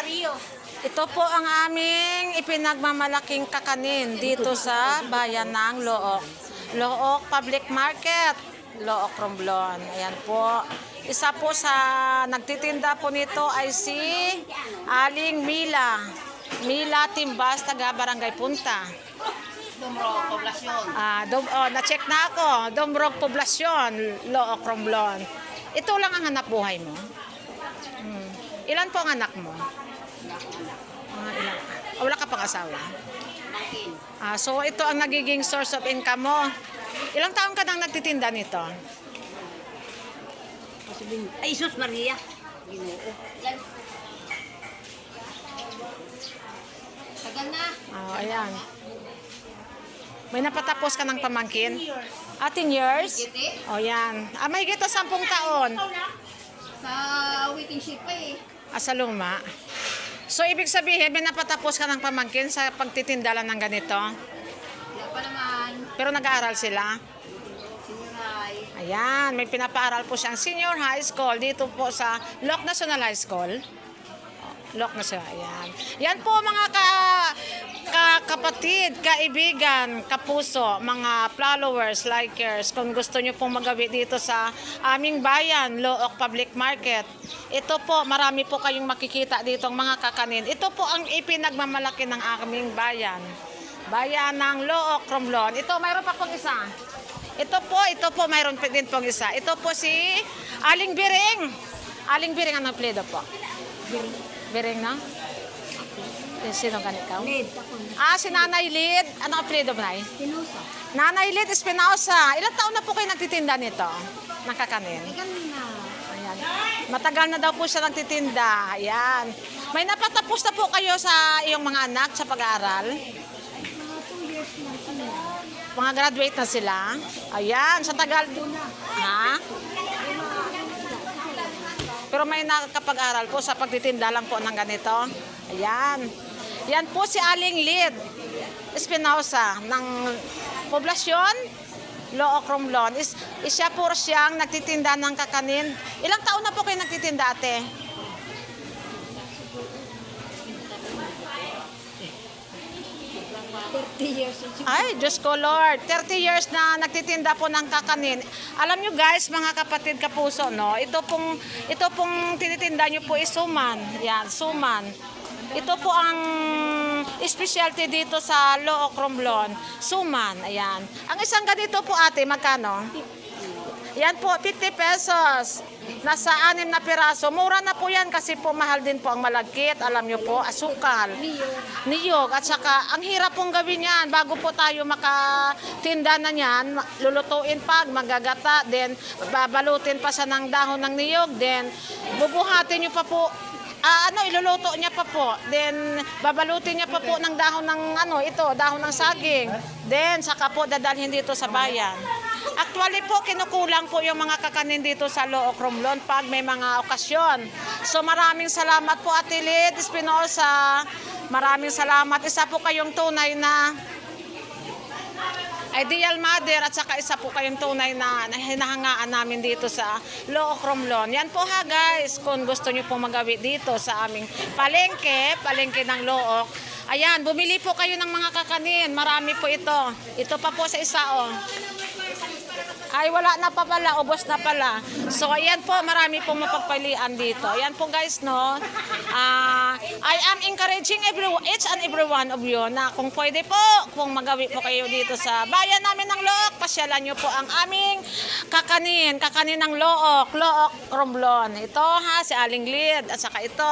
Rio. Ito po ang aming ipinagmamalaking kakanin dito sa bayan ng Look. Look Public Market, Look, Romblon. Ayan po. Isa po sa nagtitinda po nito ay si Aling Mila. Mila Timbas, taga Barangay Punta. Dumro, poblasyon. Na-check na ako. Dumrog Poblasyon, Look, Romblon. Ito lang ang hanap buhay mo? Ilan po ang anak mo? Ilan? Wala ka pang asawa? Mangkin. So ito ang nagiging source of income mo. Ilang taon ka nang nagtitinda nito? Ay, Sus Maria. Ginoo. Tagal na. Ayan. May napatapos ka ng pamangkin? 10 years? Yan. May higit 10 taon. Sa waiting shift pa eh. Sa luma. So, ibig sabihin, may napatapos ka ng pamangkin sa pagtitinda lang ng ganito? Wala pa naman. Pero nag-aaral sila? Sinuray. Ayan, may pinapaaral po siyang senior high school dito po sa Loc National High School. Loc National, ayan. Yan po mga kapatid, kaibigan, kapuso, mga followers, likers, kung gusto nyo pong magawi dito sa aming bayan, Look Public Market. Ito po, marami po kayong makikita dito ang mga kakanin. Ito po ang ipinagmamalaki ng aming bayan. Bayan ng Look, Romblon. Ito, mayroon pa pong isa. Ito po, mayroon pa din pong isa. Ito po si Aling Biring. Aling Biring, ano pledo po? Biring na? Sino ganit ka? Lid. Si Nanay Lid. Ano ang pledo mo, Nay? Pinusa. Nanay Lid Espinosa. Ilang taon na po kayo nagtitinda nito? Ng kakanin? Ganun na. Ayan. Matagal na daw po siya nagtitinda. Ayan. May napatapos na po kayo sa iyong mga anak sa pag-aaral? Mga 2 years na sila. Mga graduate na sila? Ayan. Sa tagal. Ha? Pero may nakakapag-aral po sa pagtitinda lang po ng ganito. Ayan. Yan po si Aling Lid Espinosa ng poblasyon Look, Romblon. Siya po siyang nagtitinda ng kakanin. Ilang taon na po kayo nagtitinda, ate? Ay, Diyos ko Lord. 30 years na nagtitinda po ng kakanin. Alam nyo guys, mga kapatid kapuso, no? Ito pong tinitinda nyo po is suman. Yan, suman. Ito po ang specialty dito sa Look, Romblon. Suman, ayan. Ang isang ganito po ate, magkano? Yan po, 50 pesos. Nasa 6 na piraso. Mura na po yan kasi po mahal din po ang malagkit. Alam nyo po, asukal. Niyog. At saka, ang hirap pong gawin yan. Bago po tayo makatinda na yan, lulutuin pa, magagata, then babalutin pa sa ng dahon ng niyog, then bubuhatin nyo pa po. Iluluto niya pa po. Then, babalutin niya pa po ng dahon ng dahon ng saging. Then, saka po dadalhin dito sa bayan. Actually po, kinukulang po yung mga kakanin dito sa Look, Romblon pag may mga okasyon. So, maraming salamat po, Ate Lid Espinosa. Maraming salamat. Isa po kayong tunay na ideal mother at saka isa po kayong tunay na hinahangaan namin dito sa Look, Romblon. Yan po ha guys, kung gusto nyo pong magawi dito sa aming palengke ng Look. Ayan, bumili po kayo ng mga kakanin. Marami po ito. Ito pa po sa isa Ay, wala na pa pala. Ubos na pala. So, ayan po. Marami pong mapagpalian dito. Ayan po guys, no? I am encouraging each and every one of you na kung pwede po, kung magawi po kayo dito sa bayan namin ng Look, pasyalan nyo po ang aming kakanin ng Look, Romblon. Ito ha, si Aling Lid. At saka ito.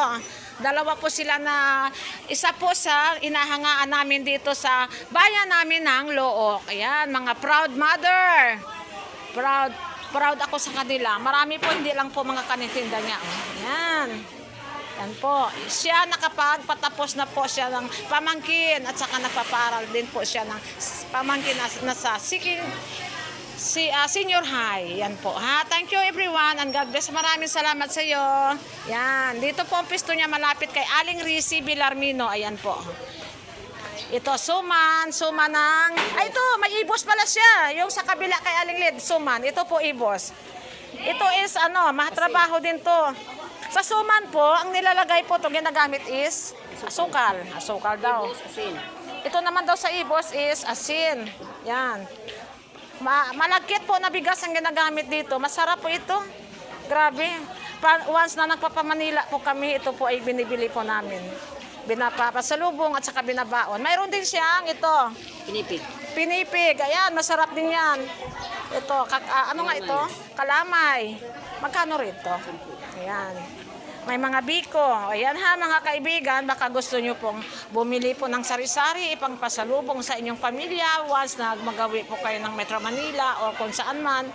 Dalawa po sila na isa po sa inahangaan namin dito sa bayan namin ng Look. Ayan, mga proud mother. Proud ako sa kanila. Marami po, hindi lang po mga kanitinda niya. Ayan. Yan po. Siya nakapagpatapos na po siya ng pamangkin at saka nagpaparal din po siya ng pamangkin na sa senior high. Yan po. Ha? Thank you everyone and God bless. Maraming salamat sa iyo. Yan. Dito po ang pisto niya malapit kay Aling Risi Bilarmino. Ayan po. Ito, suman ng... ito, may ibos pala siya. Yung sa kabila kay Aling Lid, suman. Ito po ibos. Ito is, matrabaho din to. Sa suman po, ang nilalagay po ito ginagamit is asukal. Asukal daw. Asin. Ito naman daw sa ibos is asin. Yan. Malagkit po na bigas ang ginagamit dito. Masarap po ito. Grabe. Once na nagpapamanila po kami, ito po ay binibili po namin. Binapapasalubong at saka binabaon. Mayroon din siyang ito. Pinipig. Pinipig. Ayan, masarap din yan. Ito, ano nga ito? Kalamay. Magkano rito? Ayan. May mga biko. Ayan ha, mga kaibigan, baka gusto nyo pong bumili po ng sari-sari, ipang pasalubong sa inyong pamilya once na magawi po kayo ng Metro Manila o kung saan man.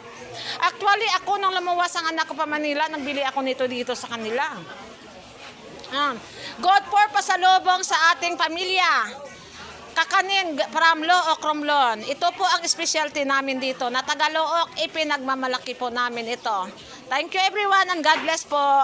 Actually, ako nung lumuwas ang anak ko pa Manila, nagbili ako nito dito sa kanila. Good for pasalubong sa ating pamilya. Kakanin, pramlo o kromlon. Ito po ang specialty namin dito. Na Tagalook, ipinagmamalaki po namin ito. Thank you everyone and God bless po.